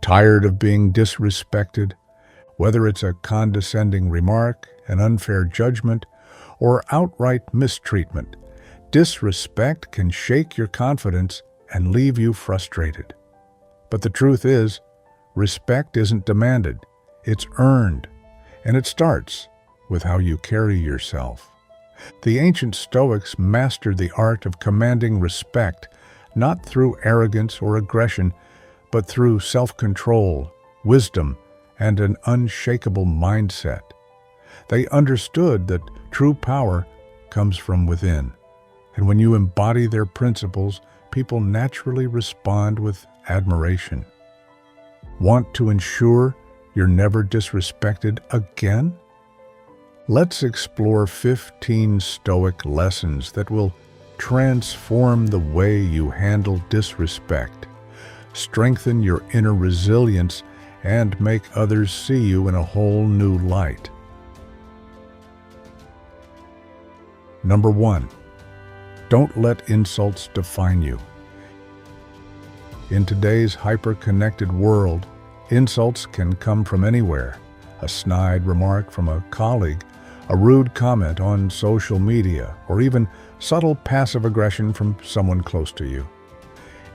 Tired of being disrespected? Whether it's a condescending remark, an unfair judgment, or outright mistreatment, disrespect can shake your confidence and leave you frustrated. But the truth is, respect isn't demanded, it's earned, and it starts with how you carry yourself. The ancient Stoics mastered the art of commanding respect, not through arrogance or aggression, but through self-control, wisdom, and an unshakable mindset. They understood that true power comes from within, and when you embody their principles, people naturally respond with admiration. Want to ensure you're never disrespected again? Let's explore 15 Stoic lessons that will transform the way you handle disrespect, strengthen your inner resilience, and make others see you in a whole new light. Number 1. Don't let insults define you. In today's hyper-connected world, insults can come from anywhere. A snide remark from a colleague, a rude comment on social media, or even subtle passive aggression from someone close to you.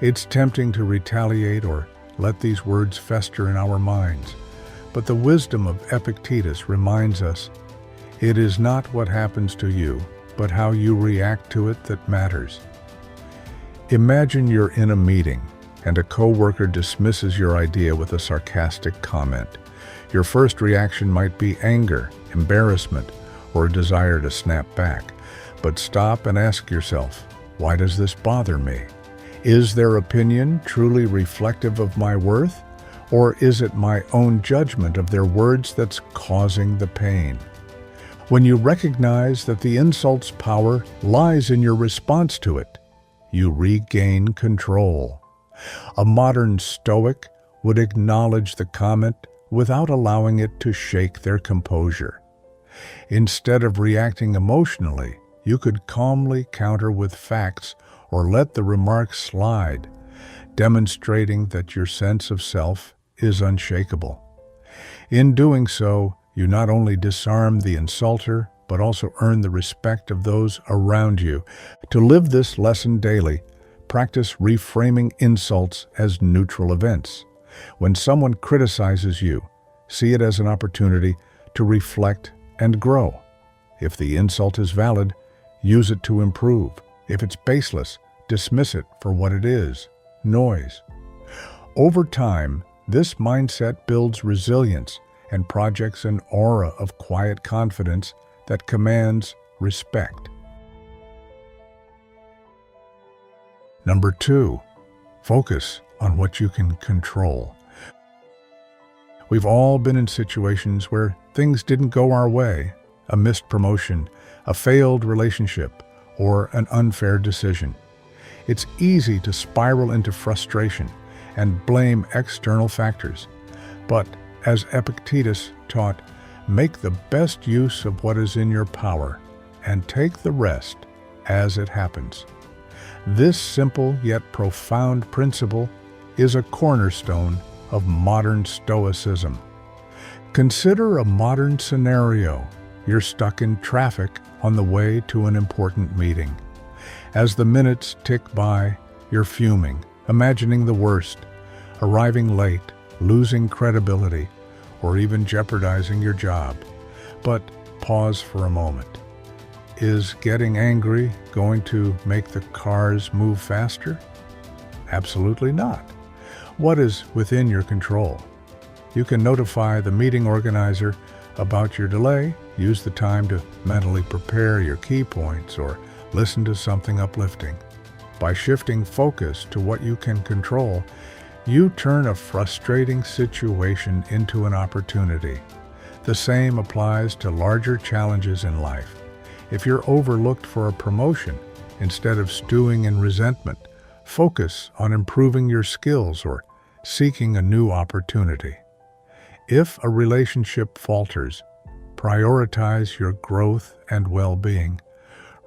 It's tempting to retaliate or let these words fester in our minds, but the wisdom of Epictetus reminds us, it is not what happens to you, but how you react to it that matters. Imagine you're in a meeting and a coworker dismisses your idea with a sarcastic comment. Your first reaction might be anger, embarrassment, or a desire to snap back. But stop and ask yourself, why does this bother me? Is their opinion truly reflective of my worth? Or is it my own judgment of their words that's causing the pain? When you recognize that the insult's power lies in your response to it, you regain control. A modern Stoic would acknowledge the comment without allowing it to shake their composure. Instead of reacting emotionally, you could calmly counter with facts or let the remark slide, demonstrating that your sense of self is unshakable. In doing so, you not only disarm the insulter, but also earn the respect of those around you. To live this lesson daily, practice reframing insults as neutral events. When someone criticizes you, see it as an opportunity to reflect and grow. If the insult is valid, use it to improve. If it's baseless, dismiss it for what it is, noise. Over time, this mindset builds resilience and projects an aura of quiet confidence that commands respect. Number 2, focus on what you can control. We've all been in situations where things didn't go our way, a missed promotion, a failed relationship, or an unfair decision. It's easy to spiral into frustration and blame external factors. But as Epictetus taught, make the best use of what is in your power and take the rest as it happens. This simple yet profound principle is a cornerstone of modern Stoicism. Consider a modern scenario. You're stuck in traffic on the way to an important meeting. As the minutes tick by, you're fuming, imagining the worst, arriving late, losing credibility, or even jeopardizing your job. But pause for a moment. Is getting angry going to make the cars move faster? Absolutely not. What is within your control? You can notify the meeting organizer about your delay, use the time to mentally prepare your key points, or listen to something uplifting. By shifting focus to what you can control, you turn a frustrating situation into an opportunity. The same applies to larger challenges in life. If you're overlooked for a promotion, instead of stewing in resentment, focus on improving your skills or seeking a new opportunity. If a relationship falters, prioritize your growth and well-being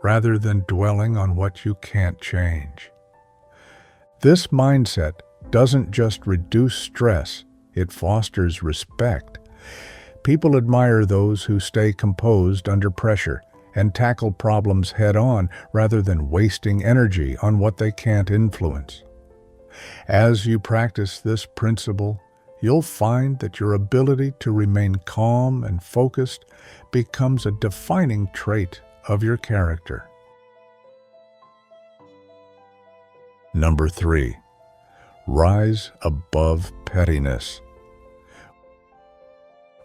rather than dwelling on what you can't change. This mindset doesn't just reduce stress, It fosters respect. People admire those who stay composed under pressure and tackle problems head-on rather than wasting energy on what they can't influence. As you practice this principle, you'll find that your ability to remain calm and focused becomes a defining trait of your character. Number 3. Rise above pettiness.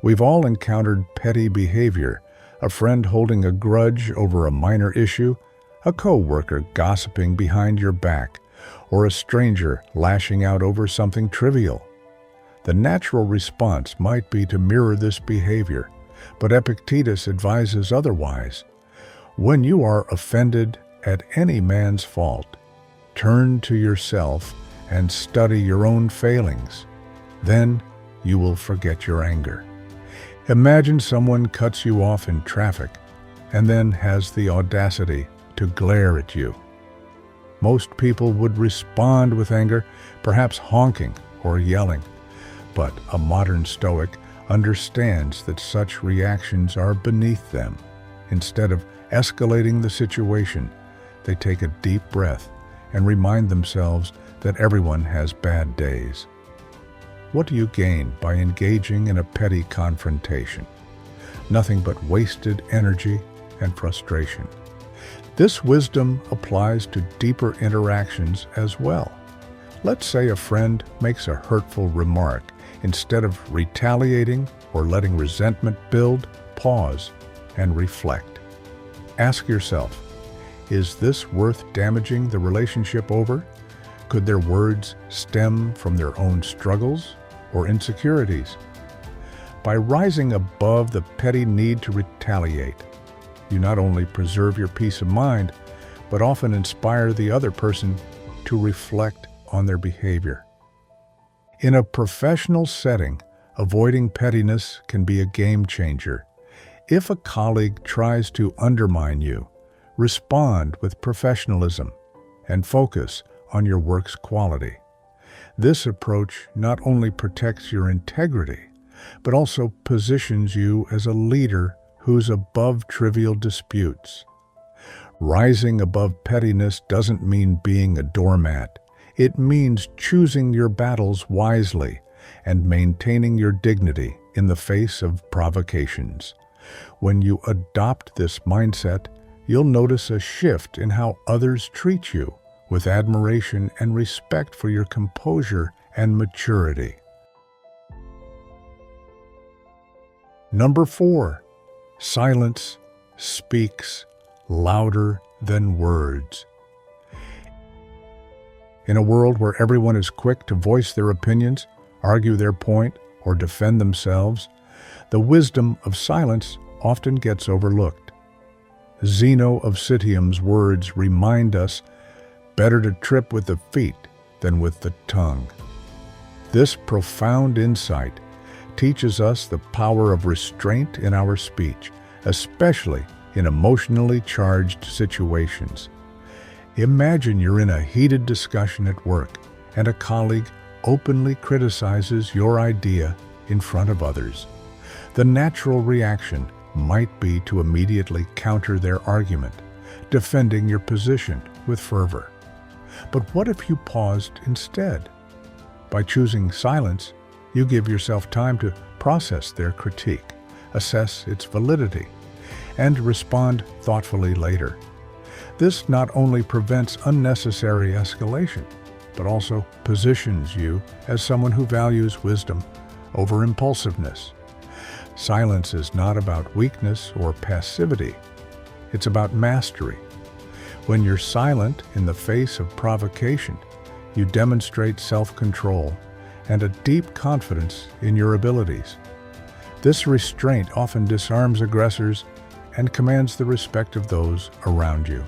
We've all encountered petty behavior, a friend holding a grudge over a minor issue, a co-worker gossiping behind your back, or a stranger lashing out over something trivial. The natural response might be to mirror this behavior, but Epictetus advises otherwise. When you are offended at any man's fault, turn to yourself and study your own failings. Then you will forget your anger. Imagine someone cuts you off in traffic and then has the audacity to glare at you. Most people would respond with anger, perhaps honking or yelling. But a modern Stoic understands that such reactions are beneath them. Instead of escalating the situation, they take a deep breath and remind themselves that everyone has bad days. What do you gain by engaging in a petty confrontation? Nothing but wasted energy and frustration. This wisdom applies to deeper interactions as well. Let's say a friend makes a hurtful remark. Instead of retaliating or letting resentment build, pause and reflect. Ask yourself, is this worth damaging the relationship over? Could their words stem from their own struggles or insecurities? By rising above the petty need to retaliate, you not only preserve your peace of mind, but often inspire the other person to reflect on their behavior. In a professional setting, avoiding pettiness can be a game changer. If a colleague tries to undermine you, respond with professionalism and focus on your work's quality. This approach not only protects your integrity, but also positions you as a leader who's above trivial disputes. Rising above pettiness doesn't mean being a doormat. It means choosing your battles wisely and maintaining your dignity in the face of provocations. When you adopt this mindset, you'll notice a shift in how others treat you, with admiration and respect for your composure and maturity. Number 4. Silence speaks louder than words. In a world where everyone is quick to voice their opinions, argue their point, or defend themselves, the wisdom of silence often gets overlooked. Zeno of Citium's words remind us, better to trip with the feet than with the tongue. This profound insight teaches us the power of restraint in our speech, especially in emotionally charged situations. Imagine you're in a heated discussion at work and a colleague openly criticizes your idea in front of others. The natural reaction might be to immediately counter their argument, defending your position with fervor. But what if you paused instead? By choosing silence, you give yourself time to process their critique, assess its validity, and respond thoughtfully later. This not only prevents unnecessary escalation, but also positions you as someone who values wisdom over impulsiveness. Silence is not about weakness or passivity. It's about mastery. When you're silent in the face of provocation, you demonstrate self-control and a deep confidence in your abilities. This restraint often disarms aggressors and commands the respect of those around you.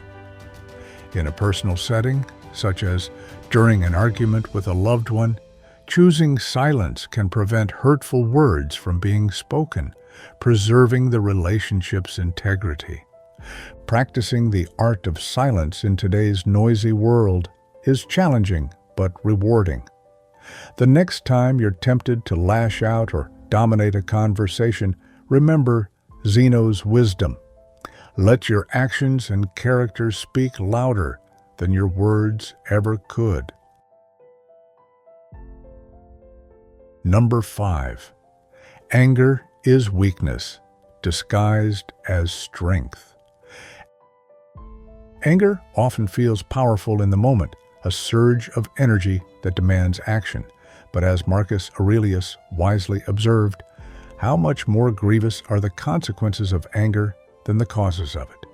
In a personal setting, such as during an argument with a loved one, choosing silence can prevent hurtful words from being spoken, preserving the relationship's integrity. Practicing the art of silence in today's noisy world is challenging but rewarding. The next time you're tempted to lash out or dominate a conversation, remember Zeno's wisdom. Let your actions and character speak louder than your words ever could. Number 5. Anger is weakness, disguised as strength. Anger often feels powerful in the moment, a surge of energy that demands action. But as Marcus Aurelius wisely observed, how much more grievous are the consequences of anger than the causes of it.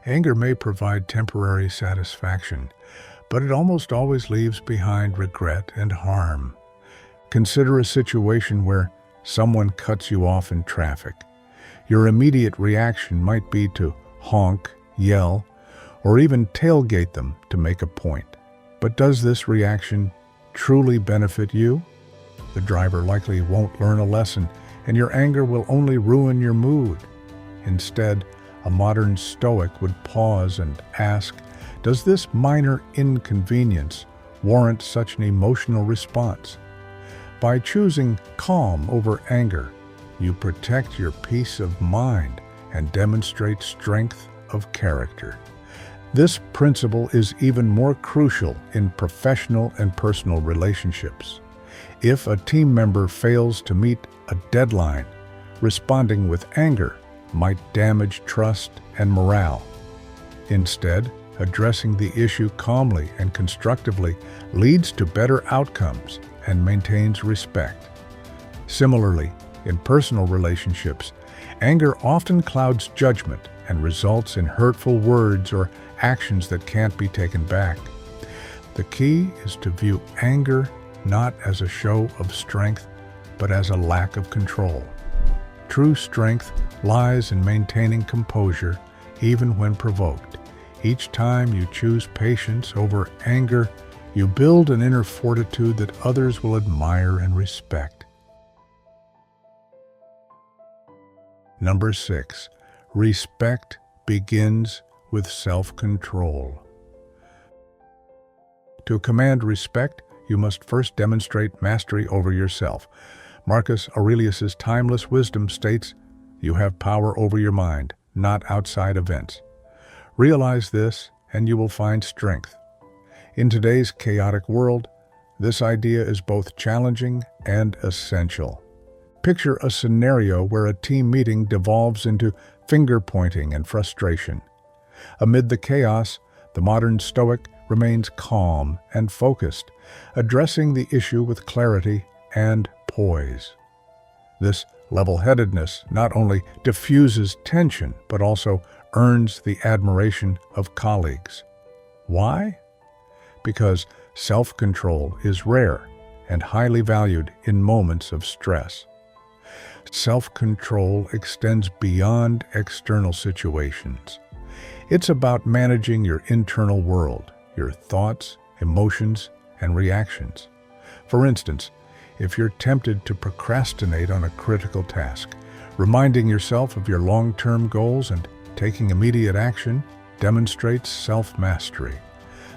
Anger may provide temporary satisfaction, but it almost always leaves behind regret and harm. Consider a situation where someone cuts you off in traffic. Your immediate reaction might be to honk, yell, or even tailgate them to make a point. But does this reaction truly benefit you? The driver likely won't learn a lesson, and your anger will only ruin your mood. Instead, a modern Stoic would pause and ask, does this minor inconvenience warrant such an emotional response? By choosing calm over anger, you protect your peace of mind and demonstrate strength of character. This principle is even more crucial in professional and personal relationships. If a team member fails to meet a deadline, responding with anger might damage trust and morale. Instead, addressing the issue calmly and constructively leads to better outcomes and maintains respect. Similarly, in personal relationships, anger often clouds judgment and results in hurtful words or actions that can't be taken back. The key is to view anger not as a show of strength, but as a lack of control. True strength lies in maintaining composure even when provoked. Each time you choose patience over anger, you build an inner fortitude that others will admire and respect. Number 6. Respect begins with self-control. To command respect, you must first demonstrate mastery over yourself. Marcus Aurelius's timeless wisdom states, "You have power over your mind, not outside events." Realize this, and you will find strength. In today's chaotic world, this idea is both challenging and essential. Picture a scenario where a team meeting devolves into finger-pointing and frustration. Amid the chaos, the modern Stoic remains calm and focused, addressing the issue with clarity and poise. This level-headedness not only diffuses tension, but also earns the admiration of colleagues. Why? Because self-control is rare and highly valued in moments of stress. Self-control extends beyond external situations. It's about managing your internal world, your thoughts, emotions, and reactions. For instance, if you're tempted to procrastinate on a critical task, reminding yourself of your long-term goals and taking immediate action demonstrates self-mastery.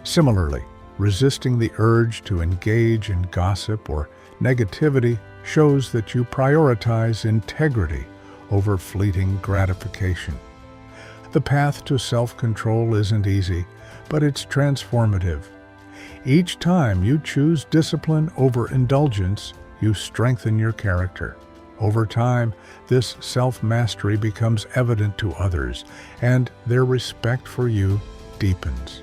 Similarly, resisting the urge to engage in gossip or negativity shows that you prioritize integrity over fleeting gratification. The path to self-control isn't easy, but it's transformative. Each time you choose discipline over indulgence, you strengthen your character. Over time, this self-mastery becomes evident to others, and their respect for you deepens.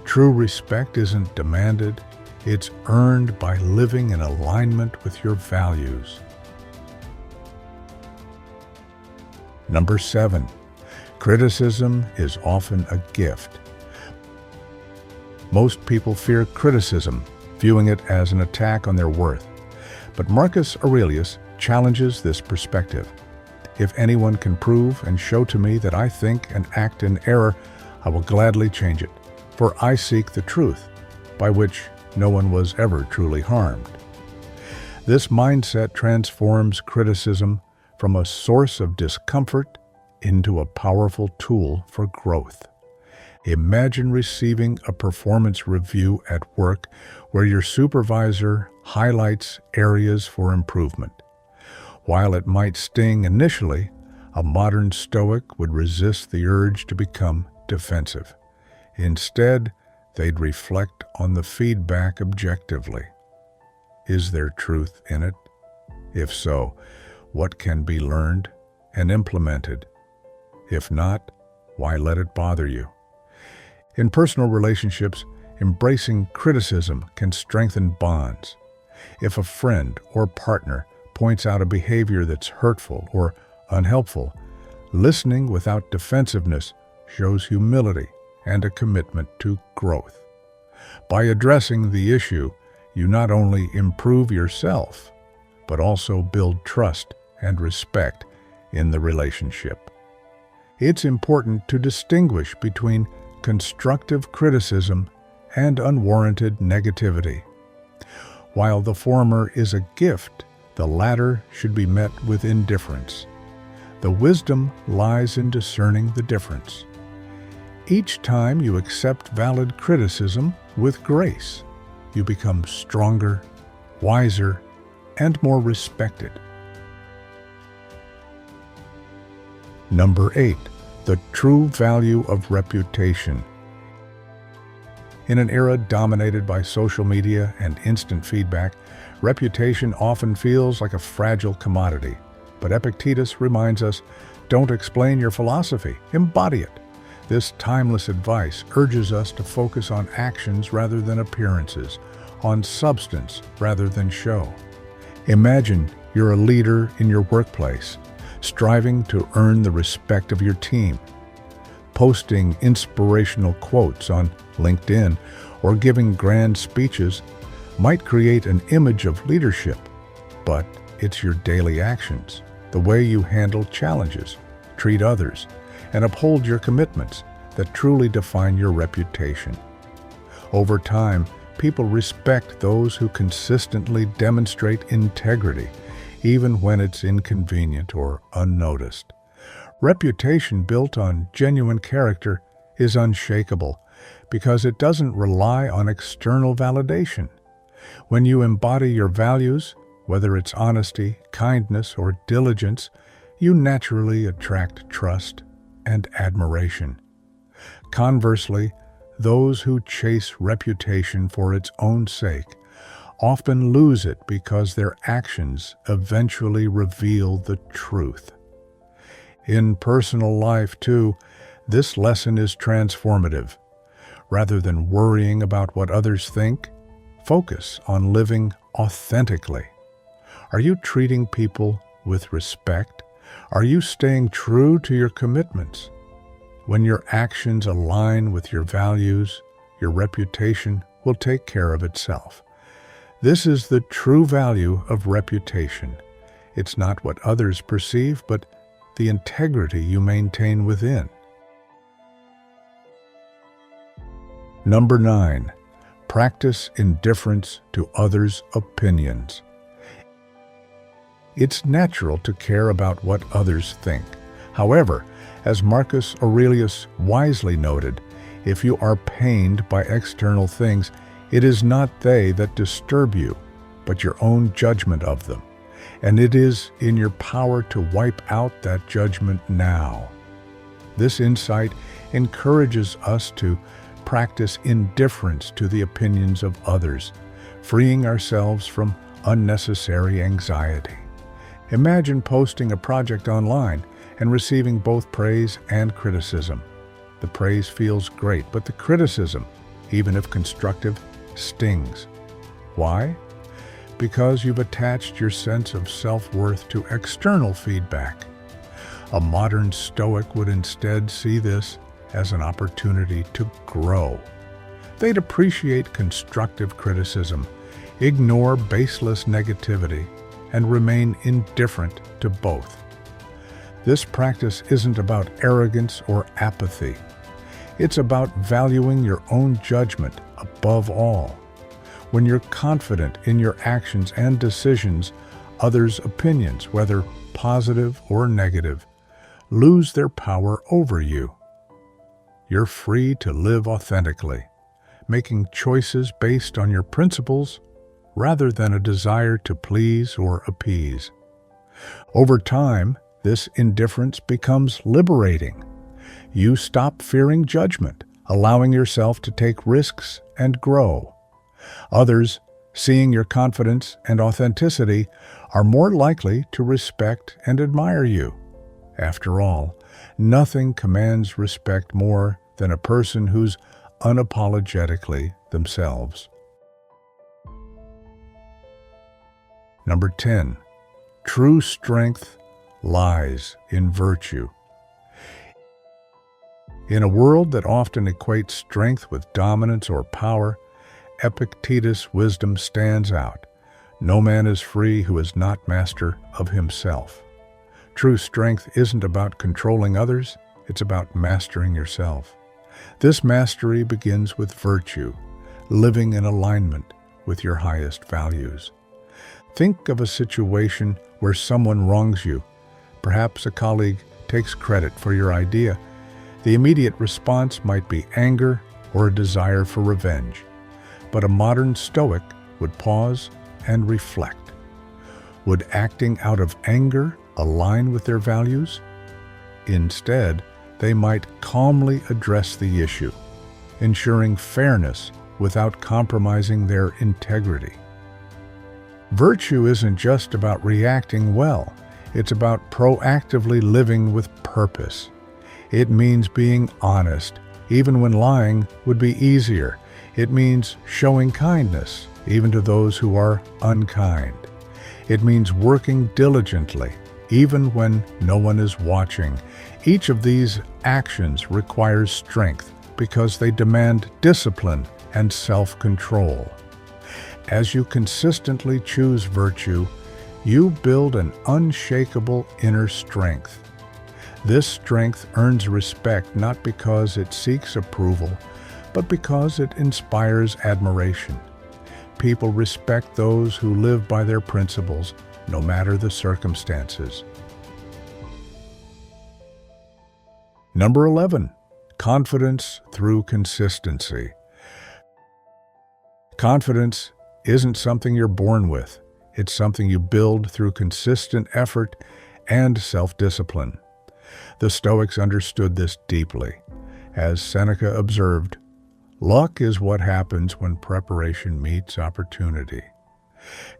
True respect isn't demanded, it's earned by living in alignment with your values. Number 7. Criticism is often a gift. Most people fear criticism, viewing it as an attack on their worth. But Marcus Aurelius challenges this perspective. If anyone can prove and show to me that I think and act in error, I will gladly change it, for I seek the truth, by which no one was ever truly harmed. This mindset transforms criticism from a source of discomfort into a powerful tool for growth. Imagine receiving a performance review at work where your supervisor highlights areas for improvement. While it might sting initially, a modern Stoic would resist the urge to become defensive. Instead, they'd reflect on the feedback objectively. Is there truth in it? If so, what can be learned and implemented? If not, why let it bother you? In personal relationships, embracing criticism can strengthen bonds. If a friend or partner points out a behavior that's hurtful or unhelpful, listening without defensiveness shows humility and a commitment to growth. By addressing the issue, you not only improve yourself, but also build trust and respect in the relationship. It's important to distinguish between constructive criticism and unwarranted negativity. While the former is a gift, the latter should be met with indifference. The wisdom lies in discerning the difference. Each time you accept valid criticism with grace, you become stronger, wiser, and more respected. Number 8. The true value of reputation. In an era dominated by social media and instant feedback, reputation often feels like a fragile commodity. But Epictetus reminds us, don't explain your philosophy, embody it. This timeless advice urges us to focus on actions rather than appearances, on substance rather than show. Imagine you're a leader in your workplace, striving to earn the respect of your team. Posting inspirational quotes on LinkedIn or giving grand speeches might create an image of leadership, but it's your daily actions, the way you handle challenges, treat others, and uphold your commitments that truly define your reputation. Over time, people respect those who consistently demonstrate integrity, even when it's inconvenient or unnoticed. Reputation built on genuine character is unshakable because it doesn't rely on external validation. When you embody your values, whether it's honesty, kindness, or diligence, you naturally attract trust and admiration. Conversely, those who chase reputation for its own sake often lose it because their actions eventually reveal the truth. In personal life, too, this lesson is transformative. Rather than worrying about what others think, focus on living authentically. Are you treating people with respect? Are you staying true to your commitments? When your actions align with your values, your reputation will take care of itself. This is the true value of reputation. It's not what others perceive, but the integrity you maintain within. Number 9. Practice indifference to others' opinions. It's natural to care about what others think. However, as Marcus Aurelius wisely noted, if you are pained by external things, it is not they that disturb you, but your own judgment of them. And it is in your power to wipe out that judgment now. This insight encourages us to practice indifference to the opinions of others, freeing ourselves from unnecessary anxiety. Imagine posting a project online and receiving both praise and criticism. The praise feels great, but the criticism, even if constructive, stings. Why? Because you've attached your sense of self-worth to external feedback. A modern Stoic would instead see this as an opportunity to grow. They'd appreciate constructive criticism, ignore baseless negativity, and remain indifferent to both. This practice isn't about arrogance or apathy. It's about valuing your own judgment above all. When you're confident in your actions and decisions, others' opinions, whether positive or negative, lose their power over you. You're free to live authentically, making choices based on your principles rather than a desire to please or appease. Over time, this indifference becomes liberating. You stop fearing judgment, allowing yourself to take risks and grow. Others, seeing your confidence and authenticity, are more likely to respect and admire you. After all, nothing commands respect more than a person who's unapologetically themselves. Number 10. True strength lies in virtue. In a world that often equates strength with dominance or power, Epictetus' wisdom stands out. No man is free who is not master of himself. True strength isn't about controlling others, it's about mastering yourself. This mastery begins with virtue, living in alignment with your highest values. Think of a situation where someone wrongs you. Perhaps a colleague takes credit for your idea. The immediate response might be anger or a desire for revenge. But a modern Stoic would pause and reflect. Would acting out of anger align with their values? Instead, they might calmly address the issue, ensuring fairness without compromising their integrity. Virtue isn't just about reacting well, it's about proactively living with purpose. It means being honest, even when lying would be easier. It means showing kindness, even to those who are unkind. It means working diligently, even when no one is watching. Each of these actions requires strength because they demand discipline and self-control. As you consistently choose virtue, you build an unshakable inner strength. This strength earns respect not because it seeks approval, but because it inspires admiration. People respect those who live by their principles, no matter the circumstances. Number 11. Confidence through consistency. Confidence isn't something you're born with. It's something you build through consistent effort and self-discipline. The Stoics understood this deeply. As Seneca observed, luck is what happens when preparation meets opportunity.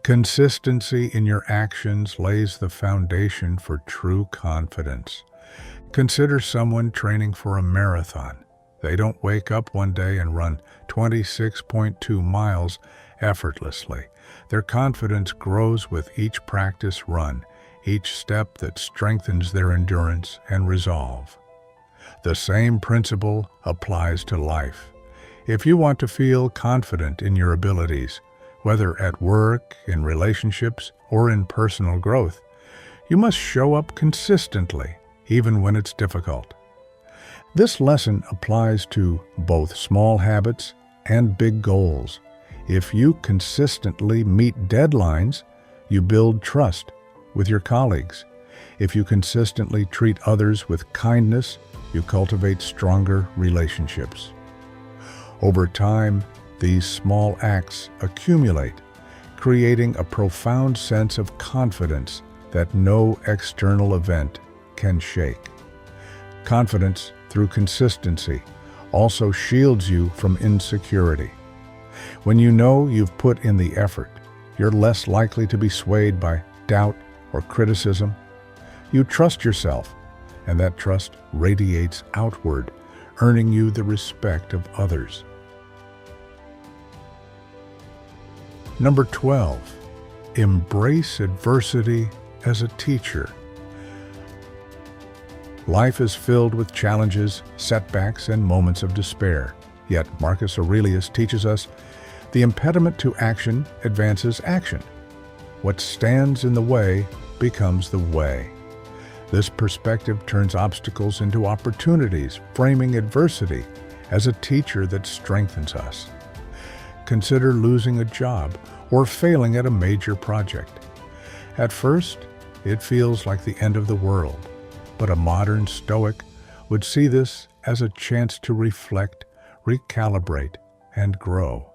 Consistency in your actions lays the foundation for true confidence. Consider someone training for a marathon. They don't wake up one day and run 26.2 miles effortlessly. Their confidence grows with each practice run, each step that strengthens their endurance and resolve. The same principle applies to life. If you want to feel confident in your abilities, whether at work, in relationships, or in personal growth, you must show up consistently, even when it's difficult. This lesson applies to both small habits and big goals. If you consistently meet deadlines, you build trust with your colleagues. If you consistently treat others with kindness, you cultivate stronger relationships. Over time, these small acts accumulate, creating a profound sense of confidence that no external event can shake. Confidence through consistency also shields you from insecurity. When you know you've put in the effort, you're less likely to be swayed by doubt or criticism. You trust yourself, and that trust radiates outward, earning you the respect of others. Number 12. Embrace adversity as a teacher. Life is filled with challenges, setbacks, and moments of despair. Yet Marcus Aurelius teaches us the impediment to action advances action. What stands in the way becomes the way. This perspective turns obstacles into opportunities, framing adversity as a teacher that strengthens us. Consider losing a job or failing at a major project. At first, it feels like the end of the world, but a modern Stoic would see this as a chance to reflect, recalibrate, and grow.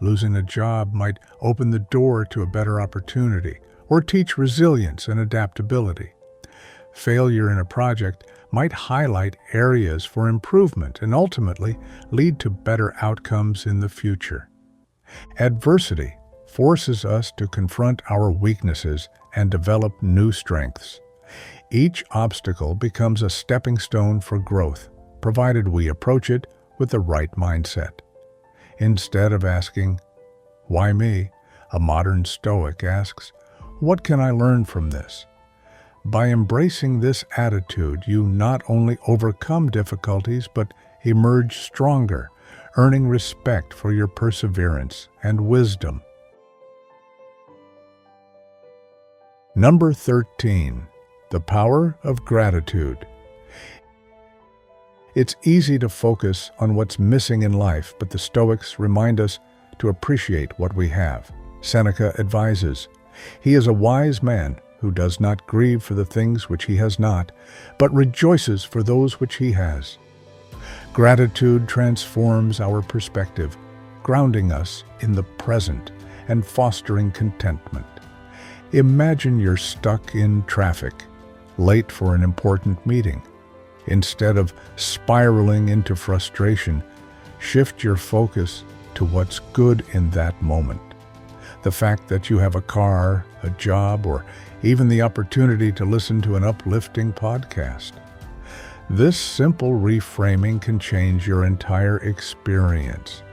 Losing a job might open the door to a better opportunity or teach resilience and adaptability. Failure in a project might highlight areas for improvement and ultimately lead to better outcomes in the future. Adversity forces us to confront our weaknesses and develop new strengths. Each obstacle becomes a stepping stone for growth, provided we approach it with the right mindset. Instead of asking, "Why me?" a modern Stoic asks, "What can I learn from this?" By embracing this attitude, you not only overcome difficulties but emerge stronger, earning respect for your perseverance and wisdom. Number 13. The power of gratitude. It's easy to focus on what's missing in life, but the Stoics remind us to appreciate what we have. Seneca advises, "He is a wise man who does not grieve for the things which he has not, but rejoices for those which he has." Gratitude transforms our perspective, grounding us in the present and fostering contentment. Imagine you're stuck in traffic, late for an important meeting. Instead of spiraling into frustration, shift your focus to what's good in that moment. The fact that you have a car, a job, or even the opportunity to listen to an uplifting podcast. This simple reframing can change your entire experience.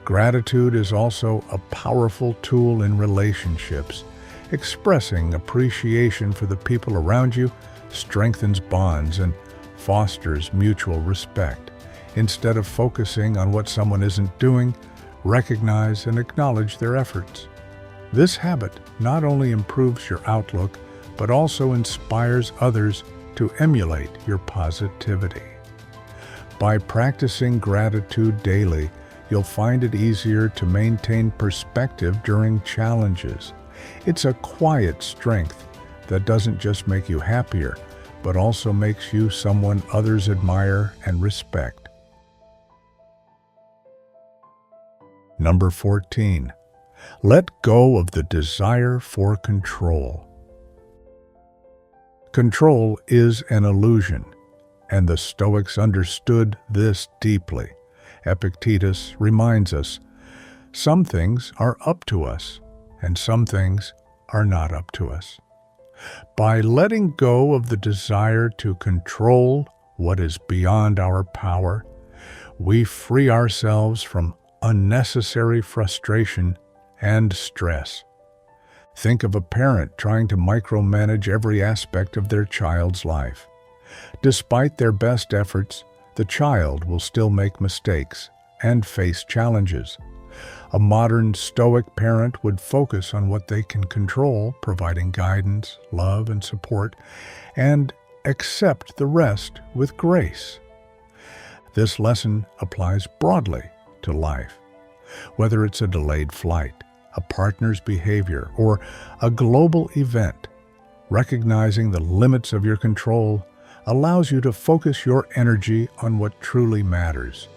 Gratitude is also a powerful tool in relationships. Expressing appreciation for the people around you strengthens bonds and fosters mutual respect. Instead of focusing on what someone isn't doing, recognize and acknowledge their efforts. This habit not only improves your outlook, but also inspires others to emulate your positivity. By practicing gratitude daily, you'll find it easier to maintain perspective during challenges. It's a quiet strength that doesn't just make you happier, but also makes you someone others admire and respect. Number 14. Let go of the desire for control. Control is an illusion, and the Stoics understood this deeply. Epictetus reminds us, some things are up to us, and some things are not up to us. By letting go of the desire to control what is beyond our power, we free ourselves from unnecessary frustration and stress. Think of a parent trying to micromanage every aspect of their child's life. Despite their best efforts, the child will still make mistakes and face challenges. A modern Stoic parent would focus on what they can control, providing guidance, love, and support, and accept the rest with grace. This lesson applies broadly to life. Whether it's a delayed flight, a partner's behavior, or a global event, recognizing the limits of your control allows you to focus your energy on what truly matters,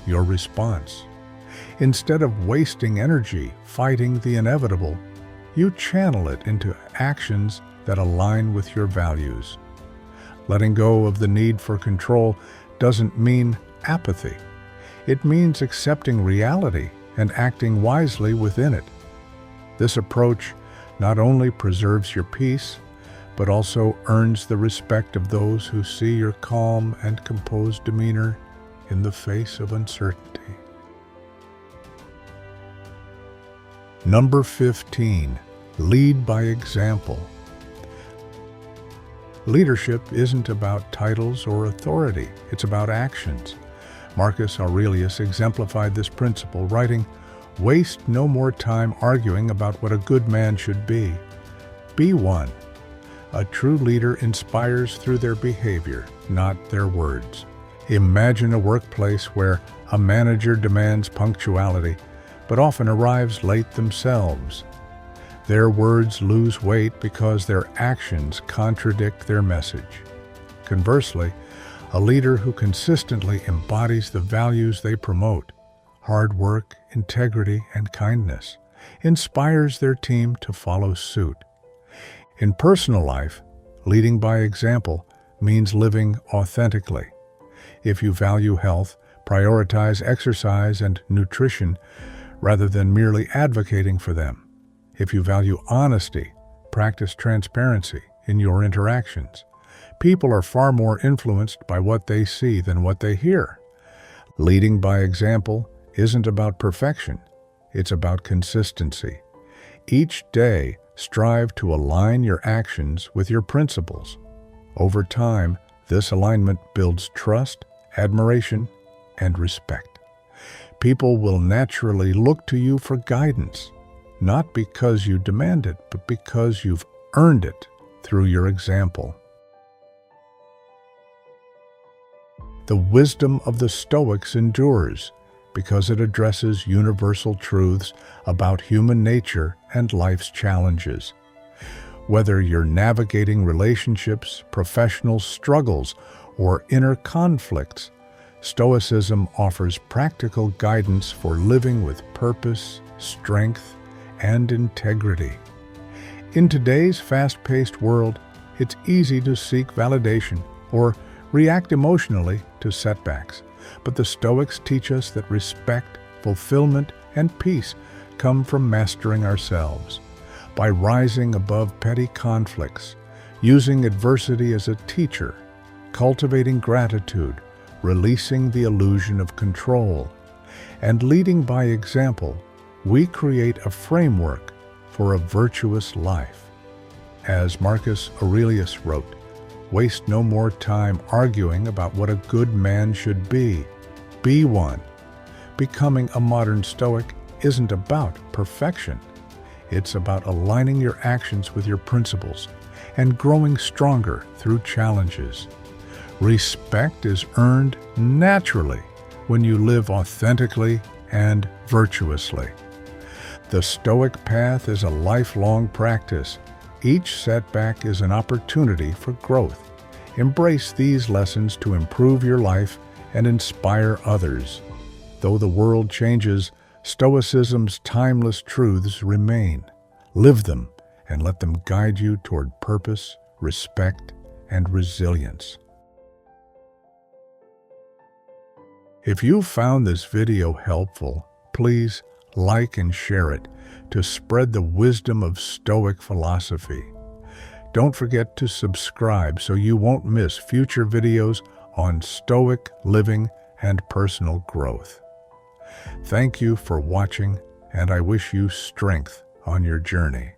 your response. Instead of wasting energy fighting the inevitable, you channel it into actions that align with your values. Letting go of the need for control doesn't mean apathy. It means accepting reality and acting wisely within it. This approach not only preserves your peace, but also earns the respect of those who see your calm and composed demeanor in the face of uncertainty. Number 15. Lead by example. Leadership isn't about titles or authority, it's about actions. Marcus Aurelius exemplified this principle, writing, "Waste no more time arguing about what a good man should be. Be one." A true leader inspires through their behavior, not their words. Imagine a workplace where a manager demands punctuality, but often arrives late themselves. Their words lose weight because their actions contradict their message. Conversely, a leader who consistently embodies the values they promote, hard work, integrity, and kindness, inspires their team to follow suit. In personal life, leading by example means living authentically. If you value health, prioritize exercise and nutrition rather than merely advocating for them. If you value honesty, practice transparency in your interactions. People are far more influenced by what they see than what they hear. Leading by example isn't about perfection, it's about consistency. Each day, strive to align your actions with your principles. Over time, this alignment builds trust, admiration, and respect. People will naturally look to you for guidance, not because you demand it, but because you've earned it through your example. The wisdom of the Stoics endures because it addresses universal truths about human nature and life's challenges. Whether you're navigating relationships, professional struggles, or inner conflicts, Stoicism offers practical guidance for living with purpose, strength, and integrity. In today's fast-paced world, it's easy to seek validation or react emotionally to setbacks. But the Stoics teach us that respect, fulfillment, and peace come from mastering ourselves. By rising above petty conflicts, using adversity as a teacher, cultivating gratitude, releasing the illusion of control, and leading by example, we create a framework for a virtuous life. As Marcus Aurelius wrote, "Waste no more time arguing about what a good man should be. Be one." Becoming a modern Stoic isn't about perfection. It's about aligning your actions with your principles and growing stronger through challenges. Respect is earned naturally when you live authentically and virtuously. The Stoic path is a lifelong practice. Each setback is an opportunity for growth. Embrace these lessons to improve your life and inspire others. Though the world changes, Stoicism's timeless truths remain. Live them and let them guide you toward purpose, respect, and resilience. If you found this video helpful, please like and share it to spread the wisdom of Stoic philosophy. Don't forget to subscribe so you won't miss future videos on Stoic living and personal growth. Thank you for watching, and I wish you strength on your journey.